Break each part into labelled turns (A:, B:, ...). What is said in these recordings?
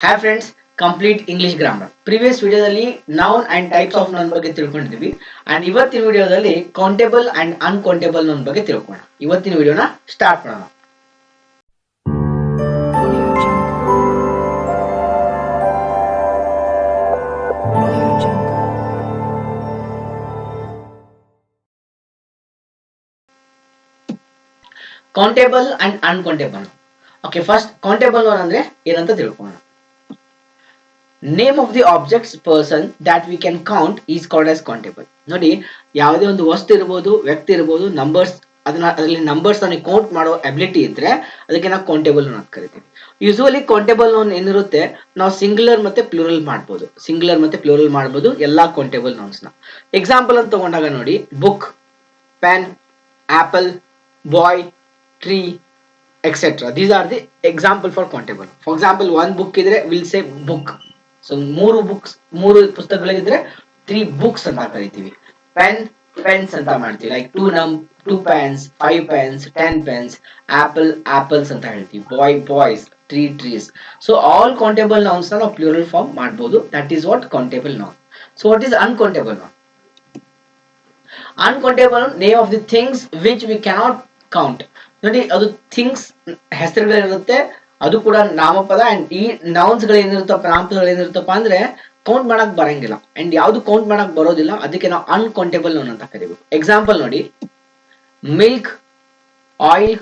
A: Hi friends, complete English grammar. Previous ವಿಡಿಯೋದಲ್ಲಿ noun and types of noun ಬಗ್ಗೆ ತಿಳ್ಕೊಂಡಿದ್ವಿ and ಇವತ್ತಿನ ವಿಡಿಯೋದಲ್ಲಿ countable and uncountable noun ಬಗ್ಗೆ ತಿಳ್ಕೊಳ್ಳೋಣ. ಇವತ್ತಿನ ವಿಡಿಯೋನ ಸ್ಟಾರ್ಟ್ ಮಾಡೋಣ. Countable and uncountable. Okay, first countable noun ಅಂದ್ರೆ ಏನಂತ ತಿಳ್ಕೊಳ್ಳೋಣ. Name of the objects person that we can count is called as countable. ನೋಡಿ, ಯಾವುದೇ ಒಂದು ವಸ್ತು ಇರ್ಬೋದು, ವ್ಯಕ್ತಿ ಇರ್ಬೋದು, ನಂಬರ್ಸ್ ಅದರಲ್ಲಿ ನಂಬರ್ಸ್ ಅನ್ನು ಕೌಂಟ್ ಮಾಡೋ ಅಬಿಲಿಟಿ ಇದ್ರೆ ಅದಕ್ಕೆ ನಾವು ಕೌಂಟೇಬಲ್ ಅಂತ ಕರಿತೀವಿ. ಯೂಶುವಲಿ ಕೌಂಟೇಬಲ್ ನೋನ್ ಏನಿರುತ್ತೆ, ನಾವು ಸಿಂಗ್ಯುಲರ್ ಮತ್ತೆ ಪ್ಲೂರಲ್ ಮಾಡ್ಬೋದು, ಎಲ್ಲಾ ಕೌಂಟೇಬಲ್ ನೋನ್ಸ್ ನ. ಎಕ್ಸಾಂಪಲ್ ಅಂತ ತಗೊಂಡಾಗ ನೋಡಿ, book, pen, apple, boy, tree, etcetera. These are the example for countable. For example, one book ಇದ್ರೆ ವಿಲ್ ಸೇ ಬುಕ್. ಸೊ ಮೂರು ಪುಸ್ತಕಗಳಿದ್ರೆ 3 books ಅಂತ ಕರಿತೀವಿ. ಪೆನ್ಸ್ ಅಂತ ಮಾಡ್ತೀವಿ, like 2 pens, 5 pens, 10 pens. apples ಅಂತ ಹೇಳ್ತೀವಿ. Boys, trees. So all countable nouns ನಾವು ಪ್ಲೂರಲ್ ಫಾರ್ಮ್ ಮಾಡಬಹುದು. That is what countable noun. So what is uncountable noun? Uncountable name of the things which we cannot count. ನೋಡಿ, ಅದು things ಹೆಸರುಗಳಿರುತ್ತೆ, ಅದು ಕೂಡ ನಾಮಪದ. And ಈ ನೌನ್ಸ್ ಗಳೇನಿರುತ್ತಪ್ಪ, ನಾಮಪದಗಳೇನಿರುತ್ತಪ್ಪ ಅಂದ್ರೆ ಕೌಂಟ್ ಮಾಡಕ್ ಬರಂಗಿಲ್ಲ. ಅಂಡ್ ಯಾವ್ದು ಕೌಂಟ್ ಮಾಡಕ್ ಬರೋದಿಲ್ಲ, ಅದಕ್ಕೆ ನಾವು ಅನ್ಕೌಂಟೇಬಲ್ ನೌನ್ ಅಂತ ಕರಿಬೇಕು. ಎಕ್ಸಾಂಪಲ್ ನೋಡಿ, milk, oil,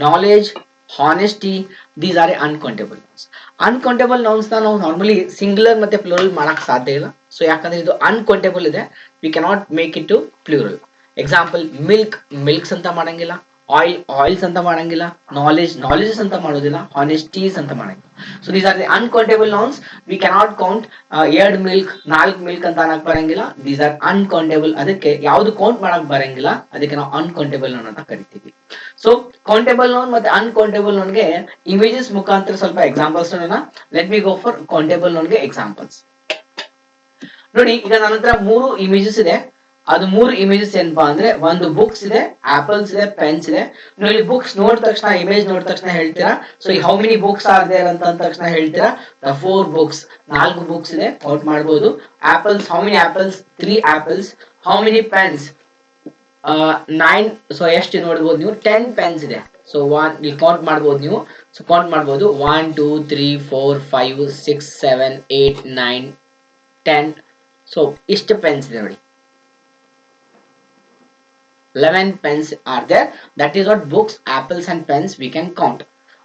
A: knowledge, honesty, these are uncountable nouns. Uncountable nouns ನ ನಾವು ನಾರ್ಮಲಿ ಸಿಂಗ್ಯುಲರ್ ಮತ್ತೆ ಪ್ಲೂರಲ್ ಮಾಡಕ್ ಸಾಧ್ಯ ಇಲ್ಲ. ಸೊ ಯಾಕಂದ್ರೆ ಇದು ಅನ್ಕೌಂಟೇಬಲ್ ಇದೆ, we cannot make it to plural. Example, milks ಅಂತ ಮಾಡಂಗಿಲ್ಲ, ಆಯಿಲ್ಸ್ ಅಂತ ಮಾಡಂಗಿಲ್ಲ, ನಾಲೆಜಸ್ ಅಂತ ಮಾಡೋದಿಲ್ಲ, ಹಾನೆಸ್ಟೀಸ್ ಅಂತ ಮಾಡಂಗಿಲ್ಲ. So these are the uncountable nouns. We cannot count 2 milk, 4 milk ಅಂತ ಅನ್ನಕ್ ಬರಂಗಿಲ್ಲ. These are uncountable. ಅದಕ್ಕೆ ಯಾವ್ದು ಕೌಂಟ್ ಮಾಡಕ್ ಬರಂಗಿಲ್ಲ, ಅದಕ್ಕೆ ನಾವು ಅನ್ಕೌಂಟೇಬಲ್ ನೌನ್ ಅಂತ ಕರಿತೀವಿ. ಸೊ ಕೌಂಟೇಬಲ್ ನೌನ್ ಮತ್ತೆ ಅನ್ಕೌಂಟೇಬಲ್ ನೌನ್ಗೆ ಇಮೇಜಸ್ ಮುಖಾಂತರ ಸ್ವಲ್ಪ ಎಕ್ಸಾಂಪಲ್ಸ್ ನೋಡೋಣ. Let me go for countable ನೌನ್ಗೆ ಎಕ್ಸಾಂಪಲ್ಸ್. ನೋಡಿ, ಈಗ ನನ್ನ ಹತ್ರ 3 ಇಮೇಜಸ್ ಇದೆ. ಅದು 3 ಇಮೇಜಸ್ ಏನಪ್ಪಾ ಅಂದ್ರೆ, ಒಂದು ಬುಕ್ಸ್ ಇದೆ, ಆಪಲ್ಸ್ ಇದೆ, ಪೆನ್ಸ್ ಇದೆ. ನೋಡಿ, ಬುಕ್ಸ್ ನೋಡಿದ ತಕ್ಷಣ, ಇಮೇಜ್ ನೋಡಿದ ತಕ್ಷಣ ಹೇಳ್ತೀರಾ. So how many books are there ಅಂತ ಅಂದ ತಕ್ಷಣ ಹೇಳ್ತೀರಾ 4 books. 4 books ಇದೆ, ಕೌಂಟ್ ಮಾಡಬಹುದು. Apples, how many apples? 3 apples. How many pens? 9. So ಎಷ್ಟು ನೋಡಬಹುದು ನೀವು? 10 ಪೆನ್ಸ್ ಇದೆ. ಸೊ ಇಲ್ಲಿ ಕೌಂಟ್ ಮಾಡಬಹುದು ನೀವು. ಸೊ ಕೌಂಟ್ ಮಾಡಬಹುದು 1 2 3 4 5 6 7 8 9 10. ಸೊ ಇಷ್ಟು ಪೆನ್ಸ್ ಇದೆ ನೋಡಿ. 11 pens are there. That is what books, apples and pens we can count.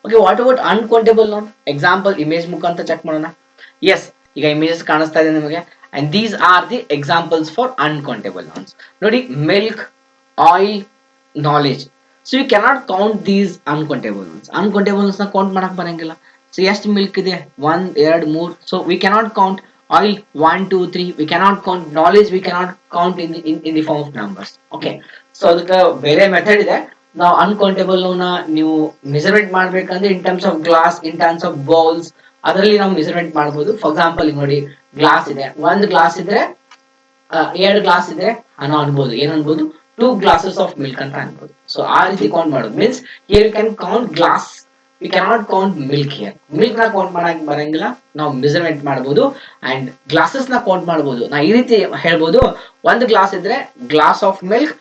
A: Okay, what about uncountable noun? Example, image ಮುಖಾಂತರ ಚೆಕ್ ಮಾಡೋಣ. Yes, ಈಗ ಇಮೇಜಸ್ ಕಾಣಿಸ್ತಾ ಇದೆ ನಿಮಗೆ. And these are the examples for uncountable nouns. ನೋಡಿ, milk, oil, knowledge. So you cannot count these uncountable nouns. Uncountable nouns ನ count ಮಾಡಕ್ ಬರಂಗಿಲ್ಲ. So ಎಷ್ಟು ಮಿಲ್ಕ್ ಇದೆ? 1 2 3. So we cannot count. Oil 1 2 3. We cannot count. Knowledge we cannot count in the form of numbers. Okay. So ಅದಕ್ಕೆ ಬೇರೆ method ಇದೆ. ನಾವು uncountable ನ ನೀವು ಮೆಜರ್ಮೆಂಟ್ ಮಾಡ್ಬೇಕಂದ್ರೆ in terms of glass, in terms of bowls, ಅದರಲ್ಲಿ ನಾವು ಮೆಜರ್ಮೆಂಟ್ ಮಾಡಬಹುದು. ಫಾರ್ ಎಕ್ಸಾಂಪಲ್, ಈಗ ನೋಡಿ, ಗ್ಲಾಸ್ ಇದೆ, 1 ಗ್ಲಾಸ್ ಇದ್ರೆ 2 ಗ್ಲಾಸ್ ಇದ್ರೆ ನಾವು ಅನ್ಬೋದು, ಏನ್ ಅನ್ಬೋದು? 2 glasses ಆಫ್ ಮಿಲ್ಕ್ ಅಂತ ಅನ್ಬೋದು. ಸೊ ಆ ರೀತಿ ಕೌಂಟ್ ಮಾಡೋದು means here you can count glass, we cannot count milk. Here milk ನ ಕೌಂಟ್ ಮಾಡಕ್ ಬರಂಗಿಲ್ಲ, ನಾವು ಮೆಜರ್ಮೆಂಟ್ ಮಾಡಬಹುದು. ಅಂಡ್ ಗ್ಲಾಸಸ್ ನ ಕೌಂಟ್ ಮಾಡಬಹುದು. ನಾ ಈ ರೀತಿ ಹೇಳ್ಬೋದು, 1 ಗ್ಲಾಸ್ ಇದ್ರೆ ಗ್ಲಾಸ್ ಆಫ್ ಮಿಲ್ಕ್,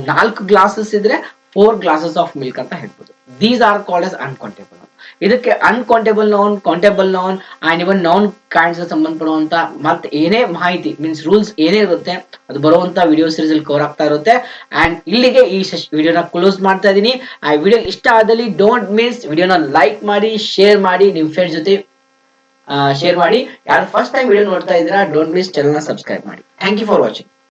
A: 4 ಗ್ಲಾಸಸ್ ಇದ್ರೆ 4 glasses ಆಫ್ ಮಿಲ್ಕ್ ಅಂತ ಹೇಳ್ಬೋದು. These are called as uncountable noun. ಇದಕ್ಕೆ uncountable noun, countable noun and even noun kinds ಸಂಬಂಧಪಡುವಂತ ಮತ್ತೆ ಏನೇ ಮಾಹಿತಿ ಮೀನ್ಸ್ ರೂಲ್ಸ್ ಏನೇ ಇರುತ್ತೆ ಅದು ಬರುವಂತ ವಿಡಿಯೋ ಸೀರೀಸ್ ಅಲ್ಲಿ ಕವರ್ ಆಗ್ತಾ ಇರುತ್ತೆ. ಅಂಡ್ ಇಲ್ಲಿಗೆ ಈ ವಿಡಿಯೋನ ಕ್ಲೋಸ್ ಮಾಡ್ತಾ ಇದೀನಿ. ಆ ವಿಡಿಯೋ ಇಷ್ಟ ಆದಲ್ಲಿ ಡೋಂಟ್ ಮಿಸ್ ವಿಡಿಯೋನ ಲೈಕ್ ಮಾಡಿ, ಶೇರ್ ಮಾಡಿ, ನಿಮ್ ಫ್ರೆಂಡ್ಸ್ ಜೊತೆ ಶೇರ್ ಮಾಡಿ. ಯಾರು ಫಸ್ಟ್ ಟೈಮ್ ವಿಡಿಯೋ ನೋಡ್ತಾ ಇದ್ದೀರಾ, ಡೋಂಟ್ ಮಿಸ್ ಚಾನೆಲ್ ನ ಸಬ್ಸ್ಕ್ರೈಬ್ ಮಾಡಿ. Thank you for watching.